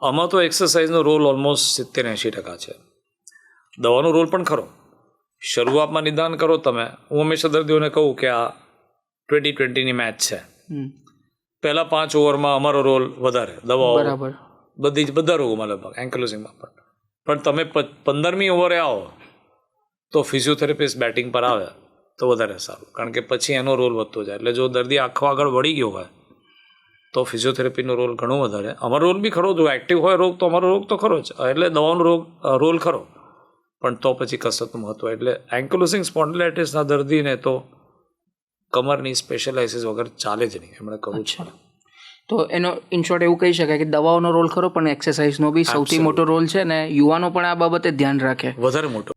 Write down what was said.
આમાં તો એક્સરસાઇઝનો role almost 70-80% છે. દવાનો રોલ પણ ખરો. શરૂઆતમાં નિદાન કરો તમે. હું હંમેશા દર્દીઓને કહું કે આ 20-20ની મેચ છે. પહેલાં 5 ઓવરમાં અમારો રોલ વધારે. દવાઓ બધા રોગોમાં લગભગ એન્કલોઝિંગમાં પણ તમે 15મી ઓવરે આવો તો ફિઝિયોથેરાપિસ્ટ બેટિંગ પર આવે તો વધારે સારું, કારણ કે પછી એનો રોલ વધતો જાય. એટલે જો દર્દી આખો આગળ વળી ગયો હોય તો ફિઝિયોથેરાપીનો રોલ ઘણો વધારે. અમારો રોલ બી ખરો, જો એક્ટિવ હોય રોગ તો અમારો રોગ તો ખરો જ, એટલે દવાનો રોલ ખરો, પણ તો પછી કસરતનું મહત્વ. એટલે એન્કલોઝિંગ સ્પોન્ડિલાઇટિસના દર્દીને તો કમરની સ્પેશિયલાઇસિસ વગર ચાલે જ નહીં, એમણે કરવું જ પડે. તો એનો ઇન શોર્ટ એવું કહી શકાય કે દવાઓનો રોલ ખરો પણ એક્સરસાઇઝનો બી સૌથી મોટો રોલ છે, ને યુવાનો પણ આ બાબતે ધ્યાન રાખે વધારે મોટો.